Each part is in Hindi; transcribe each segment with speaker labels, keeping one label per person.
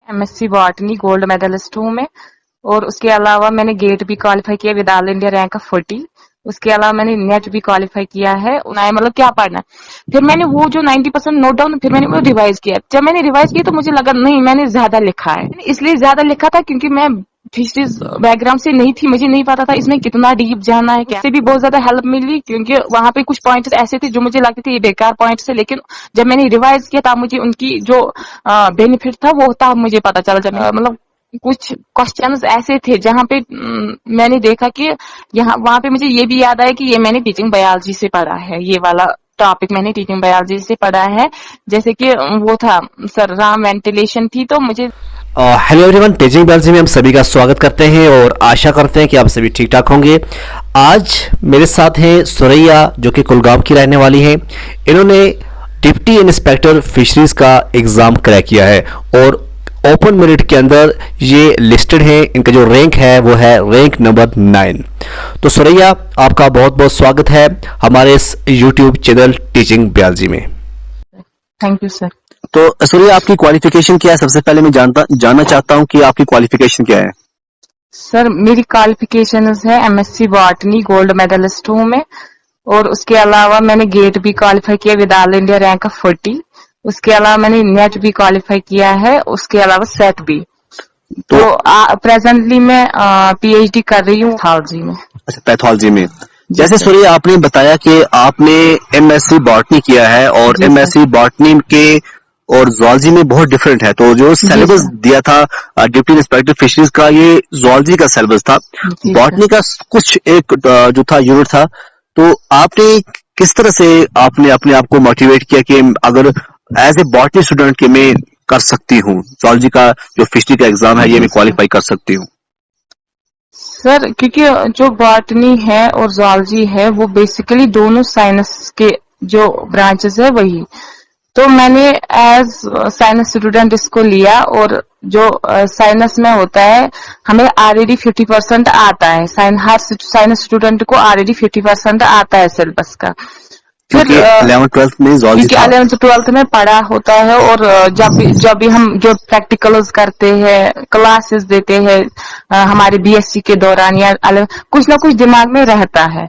Speaker 1: एमएससी बॉटनी गोल्ड मेडलिस्ट हूँ मैं। और उसके अलावा मैंने गेट भी क्वालिफाई किया with all India rank of 40। उसके अलावा मैंने नेट भी क्वालिफाई किया है। मतलब क्या पढ़ना, फिर मैंने वो जो 90% नोट डाउन, फिर मैंने वो रिवाइज किया। जब मैंने रिवाइज किया तो मुझे लगा नहीं, मैंने ज्यादा लिखा है। इसलिए ज्यादा लिखा था क्योंकि मैं फिशरीज बैकग्राउंड से नहीं थी, मुझे नहीं पता था इसमें कितना डीप जाना है। कैसे भी बहुत ज्यादा हेल्प मिली क्योंकि वहां पे कुछ पॉइंट्स ऐसे थे जो मुझे लगते थे ये बेकार पॉइंट्स है, लेकिन जब मैंने रिवाइज किया तब मुझे उनकी जो बेनिफिट था वो तब मुझे पता चला। जब मतलब कुछ क्वेश्चंस ऐसे थे जहां पे मैंने देखा कि यहाँ वहां पे मुझे ये भी याद आया कि ये मैंने टीचिंग बायोलॉजी से पढ़ा है, ये वाला टॉपिक मैंने टीचिंग बायोलॉजी से पढ़ा है। जैसे कि वो था सर राम वेंटिलेशन थी, तो मुझे
Speaker 2: हेलो एवरीवन, टीचिंग बायोलॉजी में हम सभी का स्वागत करते हैं और आशा करते हैं कि आप सभी ठीक ठाक होंगे। आज मेरे साथ हैं सुरैया जो कि कुलगांव की रहने वाली हैं। इन्होंने डिप्टी इंस्पेक्टर फिशरीज का एग्ज़ाम क्रैक किया है और ओपन मेरिट के अंदर ये लिस्टेड है। इनका जो रैंक है वो है रैंक नंबर 9। तो सुरैया, आपका बहुत बहुत स्वागत है हमारे इस यूट्यूब चैनल टीचिंग बायोलॉजी में।
Speaker 1: Thank you sir.
Speaker 3: तो सूर्य, आपकी क्वालिफिकेशन क्या है? सबसे पहले मैं जानना चाहता हूँ कि आपकी क्वालिफिकेशन क्या है।
Speaker 1: सर मेरी क्वालिफिकेशन है एमएससी बॉटनी गोल्ड मेडलिस्ट हूँ मैं। और उसके अलावा मैंने गेट भी क्वालिफाई किया with all India rank of 40। उसके अलावा मैंने नेट भी क्वालिफाई किया है, उसके अलावा सेट भी। तो प्रेजेंटली मैं पीएचडी कर रही हूँ पैथोलॉजी में।
Speaker 3: अच्छा, पैथोलॉजी में। जैसे सूर्य, आपने बताया कि आपने एमएससी बॉटनी किया है और एमएससी बॉटनी के और ज़ूलॉजी में बहुत डिफरेंट है। तो जो सिलेबस दिया था डिप्टी इंस्पेक्टर फिशरीज का, ये ज़ूलॉजी का सिलेबस था। बॉटनी का कुछ एक जो था यूनिट था। तो आपने किस तरह से आपने अपने आप को मोटिवेट किया कि अगर एज ए बॉटनी स्टूडेंट के मैं कर सकती हूँ, ज़ूलॉजी का जो फिशरी का एग्जाम है ये मैं क्वालिफाई कर सकती हूँ?
Speaker 1: सर क्योंकि जो बॉटनी है और ज़ूलॉजी है वो बेसिकली दोनों साइंस के जो ब्रांचेस है वही। तो मैंने एज साइंस स्टूडेंट इसको लिया। और जो साइंस में होता है हमें ऑलरेडी 50% आता है। हर साइंस स्टूडेंट को ऑलरेडी 50% आता है सिलेबस का। फिर
Speaker 3: 11th-12th में ज़ूलॉजी था।
Speaker 1: 11th-12th में पढ़ा होता है। और जब भी हम जो प्रैक्टिकल्स करते हैं, क्लासेस देते हैं हमारे बीएससी के दौरान या कुछ ना कुछ दिमाग में रहता है।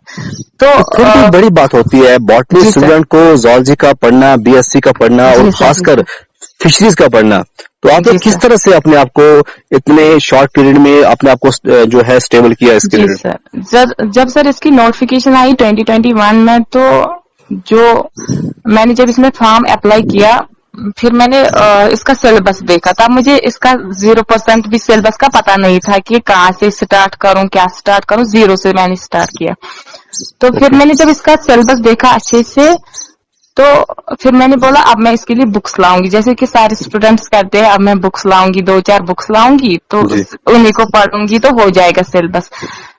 Speaker 1: तो
Speaker 3: फिर भी बड़ी बात होती है बॉटनी स्टूडेंट को ज़ूलॉजी का पढ़ना, बीएससी का पढ़ना और खासकर फिशरीज का पढ़ना। तो आपने किस तरह से अपने आप को इतने शॉर्ट पीरियड में अपने आप को जो है स्टेबल किया इसके लिए?
Speaker 1: सर जब सर इसकी नोटिफिकेशन आई 2021 में, तो जो मैंने जब इसमें फॉर्म अप्लाई किया फिर मैंने इसका सिलेबस देखा। तब मुझे इसका 0% भी सिलेबस का पता नहीं था कि कहाँ से स्टार्ट करूं, क्या स्टार्ट करूं। 0 से मैंने स्टार्ट किया। तो फिर मैंने जब इसका सिलेबस देखा अच्छे से, तो फिर मैंने बोला अब मैं इसके लिए बुक्स लाऊंगी, जैसे कि सारे स्टूडेंट्स करते हैं। अब मैं बुक्स लाऊंगी, 2-4 बुक्स लाऊंगी, तो उन्हीं को पढ़ूंगी तो हो जाएगा सिलेबस।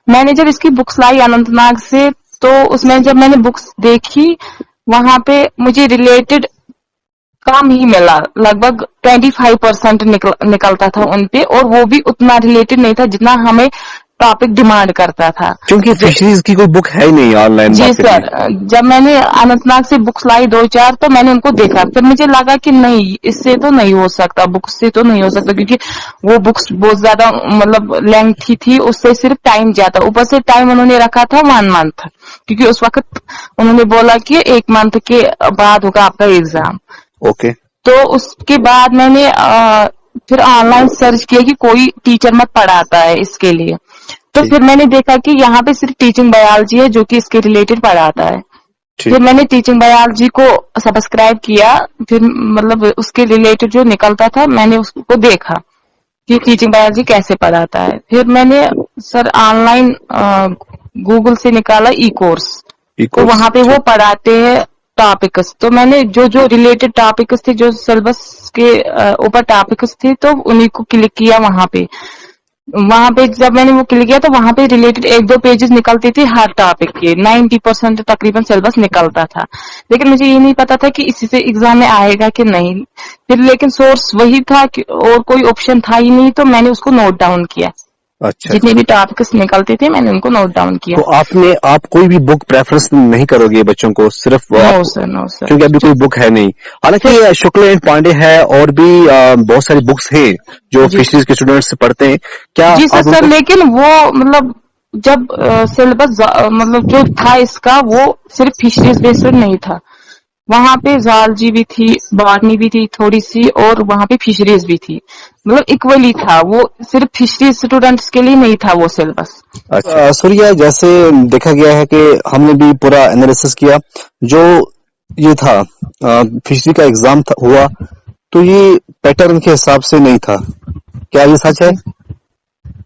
Speaker 1: मैंने जब इसकी बुक्स लाई अनंतनाग से, तो उसमें जब मैंने बुक्स देखी वहां पे मुझे रिलेटेड कम ही मिला। लगभग 25% निकलता था उनपे, और वो भी उतना रिलेटेड नहीं था जितना हमें टॉपिक डिमांड करता था,
Speaker 3: क्योंकि फिशरीज की कोई बुक है ही नहीं ऑनलाइन।
Speaker 1: जी सर। जब मैंने अनंतनाग से बुक्स लाई 2-4, तो मैंने उनको देखा। फिर मुझे लगा कि नहीं, इससे तो नहीं हो सकता, बुक्स से तो नहीं हो सकता, क्योंकि वो बुक्स बहुत ज्यादा मतलब लेंथी थी, उससे सिर्फ टाइम जाता। ऊपर से टाइम उन्होंने रखा था 1 मंथ, क्योंकि उस वक्त उन्होंने बोला कि 1 मंथ के बाद होगा आपका एग्जाम।
Speaker 3: ओके।
Speaker 1: तो उसके बाद मैंने फिर ऑनलाइन सर्च किया कि कोई टीचर मत पढ़ाता है इसके लिए। तो फिर मैंने देखा कि यहाँ पे सिर्फ टीचिंग बायोलॉजी है जो कि इसके रिलेटेड पढ़ाता है। फिर मैंने टीचिंग बायोलॉजी को सब्सक्राइब किया। फिर मतलब उसके रिलेटेड जो निकलता था मैंने उसको देखा कि टीचिंग बायोलॉजी कैसे पढ़ाता है। फिर मैंने सर ऑनलाइन गूगल से निकाला ई कोर्स, तो वहां पे वो पढ़ाते हैं टॉपिक्स। तो मैंने जो जो रिलेटेड टॉपिक्स थे, जो सिलेबस के ऊपर टॉपिक्स थे, तो उन्हीं को क्लिक किया। वहां पे जब मैंने वो क्लिक किया तो वहां पे रिलेटेड 1-2 पेजेस निकलते थे हर टॉपिक के। 90% तकरीबन सिलेबस निकलता था, लेकिन मुझे ये नहीं पता था कि इसी से एग्जाम में आएगा कि नहीं। फिर लेकिन सोर्स वही था कि और कोई ऑप्शन था ही नहीं, तो मैंने उसको नोट डाउन किया।
Speaker 3: अच्छा
Speaker 1: जितने
Speaker 3: अच्छा।
Speaker 1: भी टॉपिक्स निकलते थे मैंने उनको नोट डाउन किया।
Speaker 3: तो आप कोई भी बुक प्रेफरेंस नहीं करोगे बच्चों को, सिर्फ
Speaker 1: नो
Speaker 3: आप,
Speaker 1: सर, नो सर।
Speaker 3: क्योंकि अभी कोई बुक है नहीं। हालांकि शुक्ल एंड पांडे है और भी बहुत सारी बुक्स हैं जो
Speaker 1: जी
Speaker 3: फिशरीज के स्टूडेंट्स पढ़ते हैं, क्या
Speaker 1: जी सर,
Speaker 3: आप उनको?
Speaker 1: लेकिन वो मतलब जब सिलेबस मतलब जो था इसका वो सिर्फ फिशरीज बेस्ड नहीं था। वहां पे ज़ूलॉजी भी थी, बॉटनी भी थी थोड़ी सी, और वहां पे फिशरीज भी थी। मतलब इक्वली था वो, सिर्फ फिशरीज स्टूडेंट्स के लिए नहीं था वो सिलेबस।
Speaker 3: अच्छा सूर्या, जैसे देखा गया है कि हमने भी पूरा एनालिसिस किया, जो ये था फिशरी का एग्जाम हुआ तो ये पैटर्न के हिसाब से नहीं था, क्या ये सच है?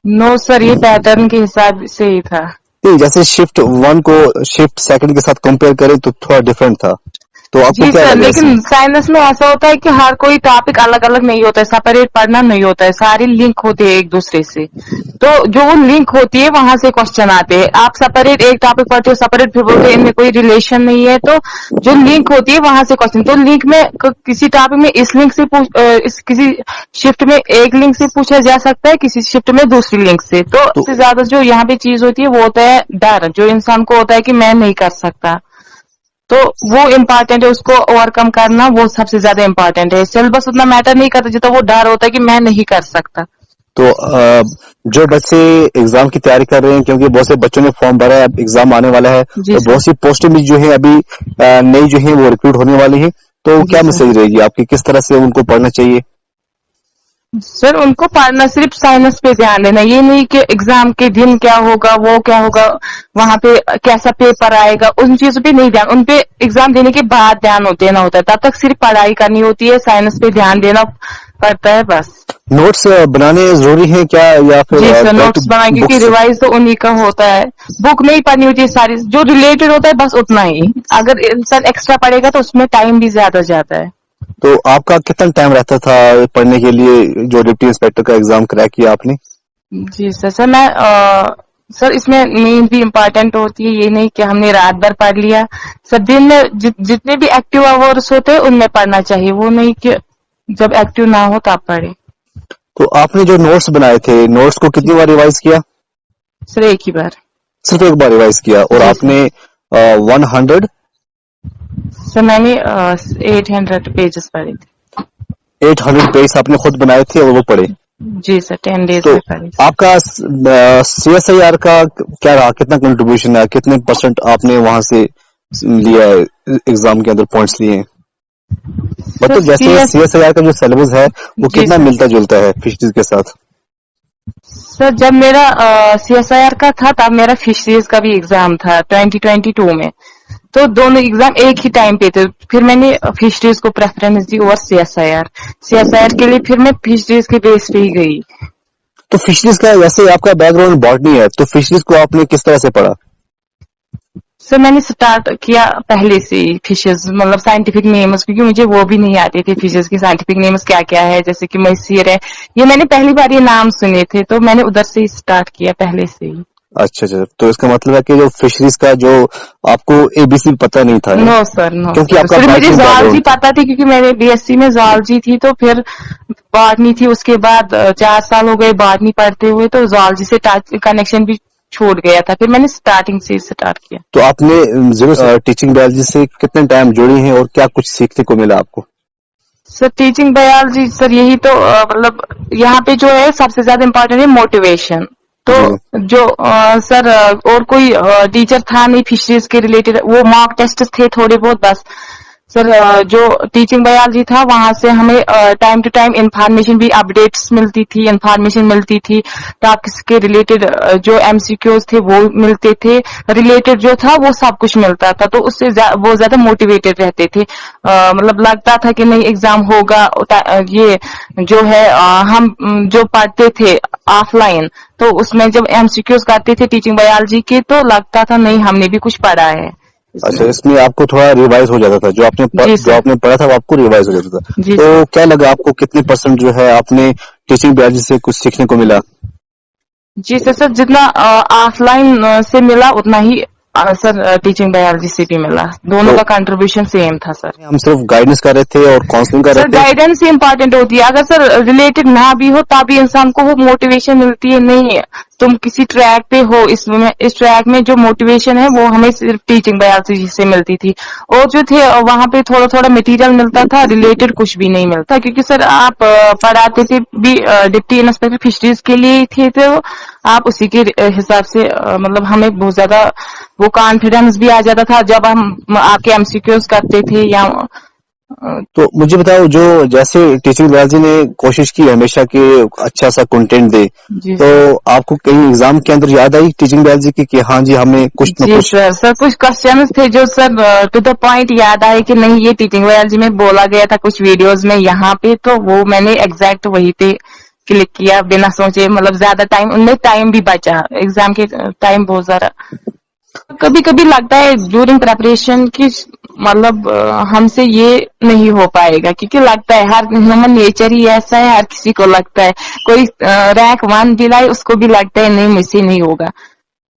Speaker 1: नो सर, ये पैटर्न के हिसाब से ही था।
Speaker 3: नहीं, जैसे शिफ्ट 1 को शिफ्ट 2 के साथ कंपेयर करें तो थोड़ा डिफरेंट था, तो आपको
Speaker 1: जी
Speaker 3: क्या
Speaker 1: सर,
Speaker 3: लगा इसमें?
Speaker 1: लेकिन साइंस में ऐसा होता है कि हर कोई टॉपिक अलग अलग नहीं होता है, सेपरेट पढ़ना नहीं होता है, सारी लिंक होती है एक दूसरे से। तो जो वो लिंक होती है वहां से क्वेश्चन आते हैं। आप सेपरेट एक टॉपिक पढ़ते हो, सेपरेट फिर बोलते हो इनमें कोई रिलेशन नहीं है, तो जो लिंक होती है वहां से क्वेश्चन। तो लिंक में किसी टॉपिक में इस लिंक से किसी शिफ्ट में एक लिंक से पूछा जा सकता है, किसी शिफ्ट में दूसरी लिंक से। तो सबसे ज्यादा जो यहाँ पे चीज होती है वो होता है डर, जो इंसान को होता है कि मैं नहीं कर सकता, तो वो इम्पोर्टेंट है, उसको ओवरकम करना वो सबसे ज्यादा इम्पोर्टेंट है। सिलेबस उतना मैटर नहीं करता जितना वो डर होता है कि मैं नहीं कर सकता।
Speaker 3: तो जो बच्चे एग्जाम की तैयारी कर रहे हैं, क्योंकि बहुत से बच्चों ने फॉर्म भरा है, अब एग्जाम आने वाला है
Speaker 1: जी
Speaker 3: और
Speaker 1: सर।
Speaker 3: बहुत सी पोस्टें भी जो है अभी नई जो है वो रिक्रूट होने वाली है, तो
Speaker 1: जी
Speaker 3: क्या
Speaker 1: सर।
Speaker 3: मैसेज रहेगी आपकी, किस तरह से उनको पढ़ना चाहिए?
Speaker 1: सर उनको पढ़ना सिर्फ साइंस पे ध्यान देना, ये नहीं कि एग्जाम के दिन क्या होगा, वो क्या होगा, वहां पे कैसा पेपर आएगा, उन चीजों पे नहीं ध्यान। उन पे एग्जाम देने के बाद ध्यान देना होता है, तब तक सिर्फ पढ़ाई करनी होती है, साइंस पे ध्यान देना पड़ता है बस।
Speaker 3: नोट्स बनाने जरूरी है क्या, या फिर
Speaker 1: जी सर,
Speaker 3: बैक टू
Speaker 1: नोट्स बनाए, क्योंकि
Speaker 3: बुक्स?
Speaker 1: रिवाइज तो उन्हीं का होता है। बुक नहीं पढ़नी होती है, सारी जो रिलेटेड होता है बस उतना ही। अगर इंसान एक्स्ट्रा पढ़ेगा तो उसमें टाइम भी ज्यादा जाता है।
Speaker 3: तो आपका कितना टाइम रहता था पढ़ने के लिए, जो डिप्टी इंस्पेक्टर का एग्जाम क्रैक किया आपने?
Speaker 1: जी सर मैं सर इसमें नींद भी इम्पोर्टेंट होती है, ये नहीं कि हमने रात भर पढ़ लिया। सर दिन में जितने भी एक्टिव आवर्स होते हैं उनमें पढ़ना चाहिए, वो नहीं कि जब एक्टिव ना हो तब पढ़े।
Speaker 3: तो आपने जो नोट्स बनाए थे, नोट्स को कितनी बार रिवाइज किया?
Speaker 1: सर एक ही बार।
Speaker 3: सिर्फ एक बार रिवाइज किया, और
Speaker 1: जी
Speaker 3: आपने 100
Speaker 1: सर मैंने 800 पेजेस पढ़े थे।
Speaker 3: 800 पेज आपने खुद बनाए थे और वो पढ़े?
Speaker 1: जी सर, 10 डेज
Speaker 3: तो
Speaker 1: में पढ़े।
Speaker 3: आपका CSIR का क्या रहा, कितना कंट्रीब्यूशन है, कितने परसेंट आपने वहां से लिया है, एग्जाम के अंदर पॉइंट्स लिए हैं? मतलब जैसे CSIR का जो सिलेबस है वो
Speaker 1: जी
Speaker 3: कितना
Speaker 1: सर।
Speaker 3: मिलता जुलता है फिशरीज के साथ?
Speaker 1: सर जब मेरा CSIR का था तब मेरा फिशरीज का भी एग्जाम था 2022 में, तो दोनों एग्जाम एक ही टाइम पे थे। फिर मैंने फिशरीज को प्रेफरेंस दी ओवर CSIR के लिए, फिर मैं फिशरीज के बेस पे ही गई।
Speaker 3: तो फिशरीज का, वैसे आपका बैकग्राउंड बॉटनी है, तो फिशरीज को आपने किस तरह से पढ़ा?
Speaker 1: सर मैंने स्टार्ट किया पहले से ही फिशेज, मतलब साइंटिफिक नेम्स, क्योंकि मुझे वो भी नहीं आते थे फिशेज की साइंटिफिक नेम्स क्या क्या है, जैसे कि मैसीर है, ये मैंने पहली बार ये नाम सुने थे, तो मैंने उधर से ही स्टार्ट किया पहले से ही।
Speaker 3: अच्छा अच्छा, तो इसका मतलब है कि जो फिशरीज का जो आपको ABC पता नहीं था?
Speaker 1: नो सर, नो
Speaker 3: क्योंकि
Speaker 1: सर।
Speaker 3: आपका
Speaker 1: सिर्फ मुझे
Speaker 3: बॉटनी
Speaker 1: ज़ूलॉजी
Speaker 3: बैकग्राउंड था।
Speaker 1: पता थी, क्योंकि मेरे BSc में ज़ूलॉजी थी, तो फिर बॉटनी थी। उसके बाद 4 साल हो गए बॉटनी पढ़ते हुए, तो ज़ूलॉजी से कनेक्शन भी छूट गया था, फिर मैंने स्टार्टिंग से स्टार्ट किया।
Speaker 3: तो आपने जरूर टीचिंग बायोलॉजी से कितने टाइम जुड़ी हैं और क्या कुछ सीखने को मिला आपको?
Speaker 1: सर टीचिंग बायोलॉजी, सर यही तो मतलब यहाँ पे जो है सबसे ज्यादा इम्पोर्टेंट है मोटिवेशन। तो
Speaker 3: जी।
Speaker 1: जो सर और कोई टीचर था नहीं फिशरीज के रिलेटेड, वो मॉक टेस्ट थे थोड़े बहुत बस। सर जो टीचिंग बायोलॉजी था वहां से हमें टाइम टू टाइम इंफॉर्मेशन भी, अपडेट्स मिलती थी, इंफॉर्मेशन मिलती थी, टॉपिक्स के रिलेटेड जो MCQs थे वो मिलते थे, रिलेटेड जो था वो सब कुछ मिलता था, तो उससे वो ज्यादा मोटिवेटेड रहते थे। मतलब लगता था कि नहीं एग्जाम होगा। ये जो है हम जो पढ़ते थे ऑफलाइन, तो उसमें जब MCQs करते थे टीचिंग बायोलॉजी के, तो लगता था नहीं हमने भी कुछ पढ़ा है।
Speaker 3: अच्छा, इसमें आपको थोड़ा रिवाइज हो जाता था, जो आपने पढ़ा था वो आपको रिवाइज हो जाता था।
Speaker 1: जी
Speaker 3: तो
Speaker 1: सर।
Speaker 3: क्या लगा आपको, कितने परसेंट जो है आपने टीचिंग बायोलॉजी से कुछ सीखने को मिला?
Speaker 1: जी सर, जितना ऑफलाइन से मिला उतना ही सर टीचिंग बायोलॉजी से भी मिला, दोनों
Speaker 3: तो
Speaker 1: का कंट्रीब्यूशन सेम था सर।
Speaker 3: हम सिर्फ गाइडेंस कर रहे थे और काउंसलिंग कर
Speaker 1: सर
Speaker 3: रहे थे।
Speaker 1: गाइडेंस ही इम्पोर्टेंट होती है, अगर सर रिलेटेड ना भी हो तभी इंसान को वो मोटिवेशन मिलती है। नहीं तुम किसी ट्रैक पे हो, इस ट्रैक में जो मोटिवेशन है वो हमें सिर्फ टीचिंग बायोलॉजी से मिलती थी। और जो थे वहां पे थोड़ा थोड़ा मटेरियल मिलता था, रिलेटेड कुछ भी नहीं मिलता, क्योंकि सर आप पढ़ाते थे भी डिप्टी इंस्पेक्टर फिशरीज के लिए ही थे, तो आप उसी के हिसाब से मतलब हमें बहुत ज्यादा वो कॉन्फिडेंस भी आ जाता था जब हम आके एमसीक्यूज करते थे या
Speaker 3: तो मुझे बताओ, जो जैसे टीचिंग बायोलॉजी ने कोशिश की हमेशा कि अच्छा सा कंटेंट दे,
Speaker 1: जी
Speaker 3: तो आपको कहीं एग्जाम के अंदर याद आई टीचिंग बायोलॉजी की कि हाँ जी हमें कुछ न
Speaker 1: जी
Speaker 3: कुछ?
Speaker 1: सर कुछ क्वेश्चंस थे जो सर टू द पॉइंट याद आए कि नहीं ये टीचिंग बायोलॉजी में बोला गया था कुछ वीडियोस में यहाँ पे, तो वो मैंने एग्जैक्ट वही पे क्लिक किया बिना सोचे, मतलब ज्यादा टाइम उनमें टाइम भी बचा, एग्जाम के टाइम बहुत ज्यादा। कभी कभी लगता है ड्यूरिंग प्रेपरेशन की मतलब हमसे ये नहीं हो पाएगा, क्योंकि लगता है हर ह्यूमन नेचर ही ऐसा है, हर किसी को लगता है, कोई रैंक 1 भी लाए उसको भी लगता है नहीं मुझसे नहीं होगा।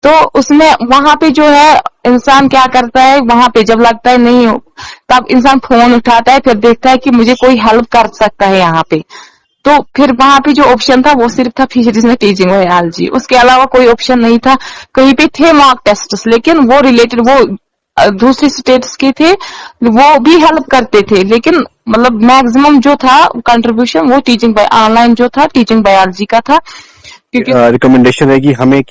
Speaker 1: तो उसमें वहां पे जो है इंसान क्या करता है, वहां पे जब लगता है नहीं हो तब इंसान फोन उठाता है, फिर देखता है कि मुझे कोई हेल्प कर सकता है यहाँ पे। तो फिर वहां पे जो ऑप्शन था वो सिर्फ था फिशरीज में टीचिंग बायोलॉजी, उसके अलावा कोई ऑप्शन नहीं था। कहीं पे थे मॉक टेस्ट लेकिन वो रिलेटेड वो दूसरे स्टेट्स के थे, वो भी हेल्प करते थे, लेकिन मतलब मैक्सिमम जो था कंट्रीब्यूशन वो टीचिंग ऑनलाइन जो था टीचिंग बायोलॉजी का था, क्योंकि
Speaker 3: रिकमेंडेशन है कि हमें